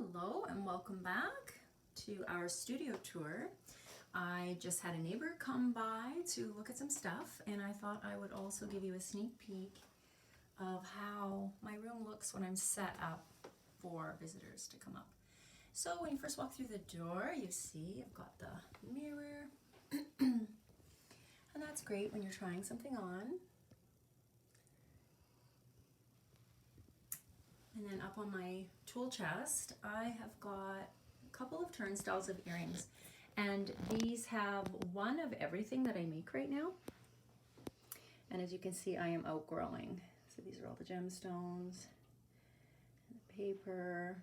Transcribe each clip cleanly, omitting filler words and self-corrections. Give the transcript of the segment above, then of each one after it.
Hello and welcome back to our studio tour. I just had a neighbor come by to look at some stuff, and I thought I would also give you a sneak peek of how my room looks when I'm set up for visitors to come up. So when you first walk through the door, you see I've got the mirror and that's great when you're trying something on. And then up on my tool chest, I have got a couple of turnstiles of earrings. And these have one of everything that I make right now. And as you can see, I am outgrowing. So these are all the gemstones, and the paper.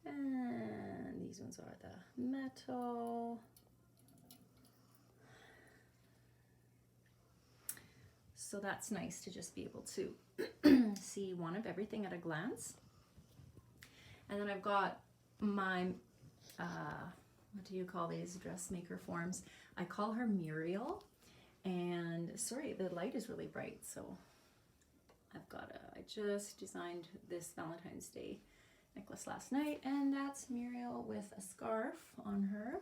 And these ones are the metal. So that's nice to just be able to see one of everything at a glance. And then I've got my, what do you call these dressmaker forms? I call her Muriel. And sorry, the light is really bright. So I just designed this Valentine's Day necklace last night. And that's Muriel with a scarf on her.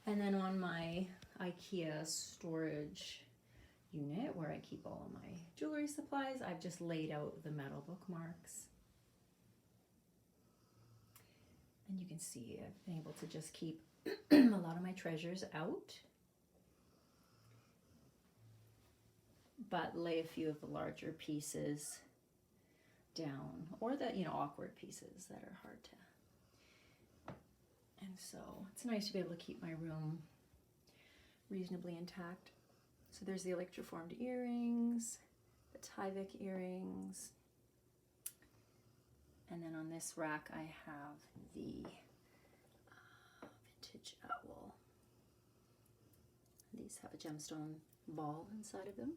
And then on my IKEA storage unit where I keep all of my jewelry supplies, I've just laid out the metal bookmarks. And you can see I've been able to just keep a lot of my treasures out, but lay a few of the larger pieces down, or the awkward pieces that are hard to. And so it's nice to be able to keep my room reasonably intact. So there's the electroformed earrings, the Tyvek earrings, and then on this rack I have the vintage owl. These have a gemstone ball inside of them.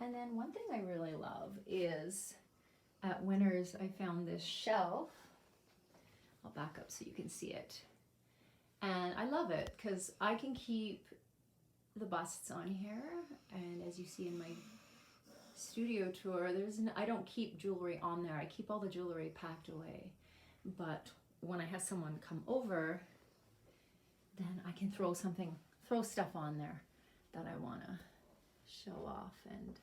And then one thing I really love is at Winners I found this shelf. I'll back up so you can see it. And I love it because I can keep the busts on here, and as you see in my studio tour, I don't keep jewelry on there. I keep all the jewelry packed away. But when I have someone come over, then I can throw stuff on there that I want to show off, and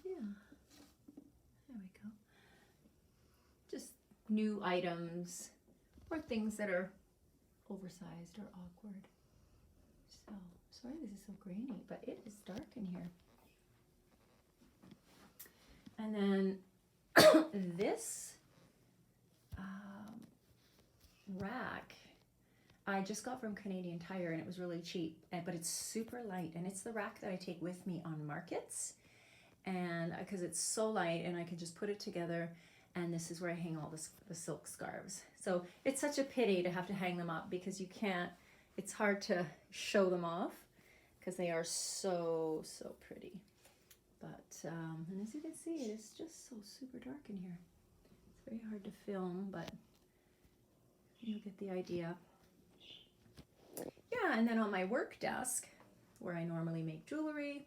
yeah, there we go. Just new items or things that are oversized or awkward. So, sorry this is so grainy, but it is dark in here. And then this rack I just got from Canadian Tire, and it was really cheap, but it's super light, and it's the rack that I take with me on markets, and because it's so light and I can just put it together. And this is where I hang all the silk scarves. So it's such a pity to have to hang them up because you can't, it's hard to show them off because they are so pretty. But, and as you can see, it's just so super dark in here. It's very hard to film, but you'll get the idea. Yeah, and then on my work desk, where I normally make jewelry,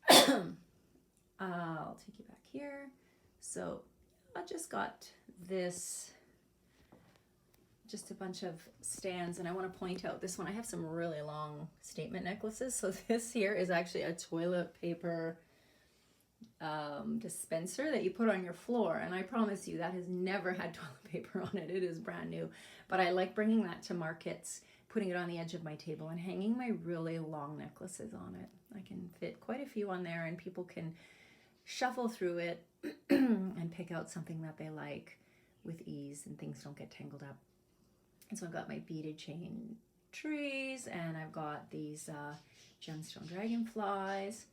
I'll take you back here. So I just got this, just a bunch of stands, and I want to point out this one. I have some really long statement necklaces. So this here is actually a toilet paper dispenser that you put on your floor, and I promise you that has never had toilet paper on it. It is brand new, but I like bringing that to markets, putting it on the edge of my table and hanging my really long necklaces on it. I can fit quite a few on there, and people can shuffle through it and pick out something that they like with ease, and things don't get tangled up. And so I've got my beaded chain trees, and I've got these gemstone dragonflies.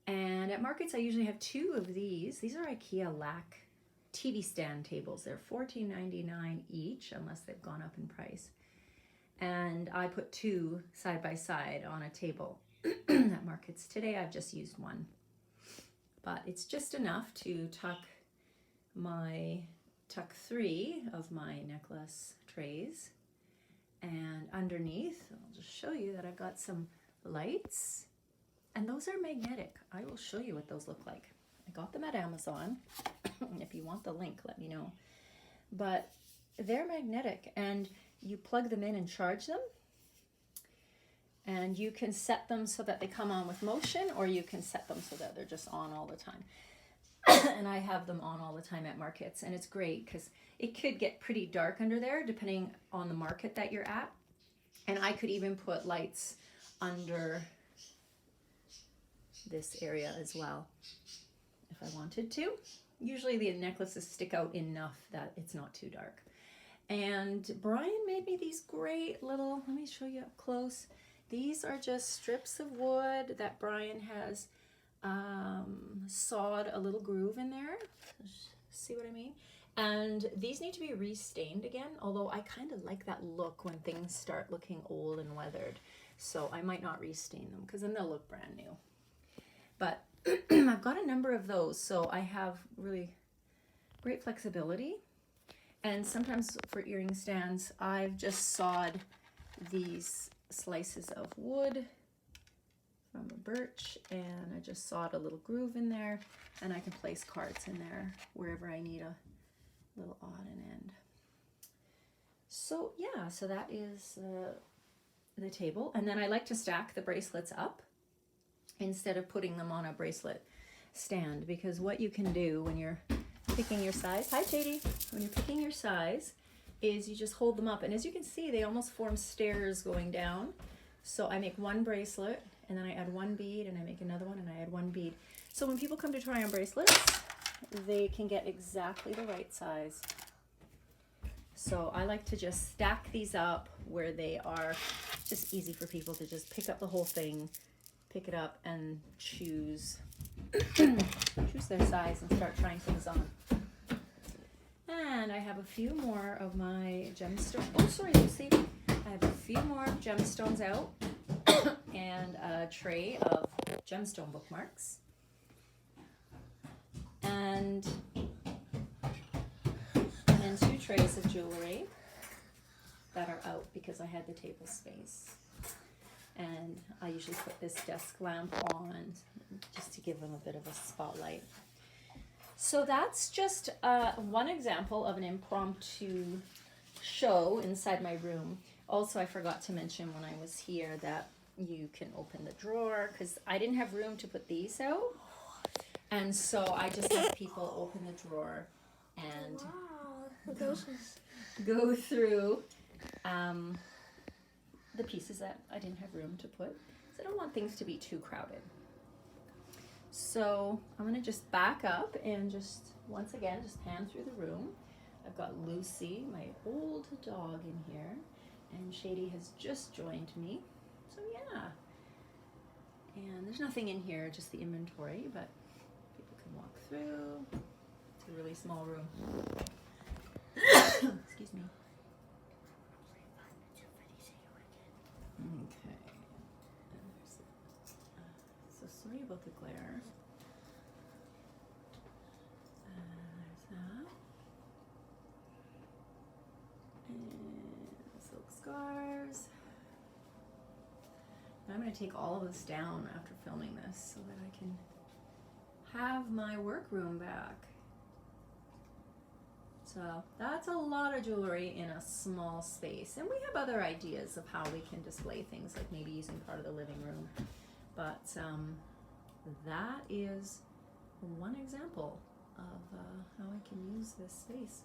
And at markets I usually have two of these. These are IKEA LAC TV stand tables. They're $14.99 each, unless they've gone up in price. And I put two side by side on a table at markets. Today I've just used one. But it's just enough to tuck three of my necklace trays. And underneath, I'll just show you that I've got some lights, and those are magnetic. I will show you what those look like. I got them at Amazon. If you want the link, let me know. But they're magnetic, and you plug them in and charge them. And you can set them so that they come on with motion, or you can set them so that they're just on all the time. And I have them on all the time at markets, and it's great because it could get pretty dark under there depending on the market that you're at. And I could even put lights under this area as well if I wanted to. Usually the necklaces stick out enough that it's not too dark. And Brian made me these great little, let me show you up close. These are just strips of wood that Brian has sawed a little groove in there. See what I mean? And these need to be restained again, although I kind of like that look when things start looking old and weathered. So I might not restain them because then they'll look brand new. But I've got a number of those, so I have really great flexibility. And sometimes for earring stands, I've just sawed these slices of wood from a birch, and I just sawed a little groove in there, and I can place cards in there wherever I need a little odd and end. So yeah, so that is the table. And then I like to stack the bracelets up instead of putting them on a bracelet stand, because what you can do when you're picking your size, hi JD, when you're picking your size is you just hold them up, and as you can see they almost form stairs going down. So I make one bracelet, and then I add one bead, and I make another one, and I add one bead. So when people come to try on bracelets, they can get exactly the right size. So I like to just stack these up where they are just easy for people to just pick up the whole thing, pick it up, and choose their size and start trying things on. And I have a few more of my gemstones. Oh, sorry, Lucy. I have a few more gemstones out and a tray of gemstone bookmarks. And then 2 trays of jewelry that are out because I had the table space. And I usually put this desk lamp on just to give them a bit of a spotlight. So that's just one example of an impromptu show inside my room. Also, I forgot to mention when I was here that you can open the drawer because I didn't have room to put these out. And so I just have people open the drawer and go through the pieces that I didn't have room to put. So I don't want things to be too crowded. So I'm going to just back up and just, once again, just pan through the room. I've got Lucy, my old dog, in here, and Shady has just joined me. So yeah. And there's nothing in here, just the inventory, but people can walk through. It's a really small room. Excuse me. Okay. So sorry about the glare. There's that. And silk scarves. And I'm going to take all of this down after filming this so that I can have my workroom back. So that's a lot of jewelry in a small space. And we have other ideas of how we can display things, like maybe using part of the living room. But that is one example of how I can use this space.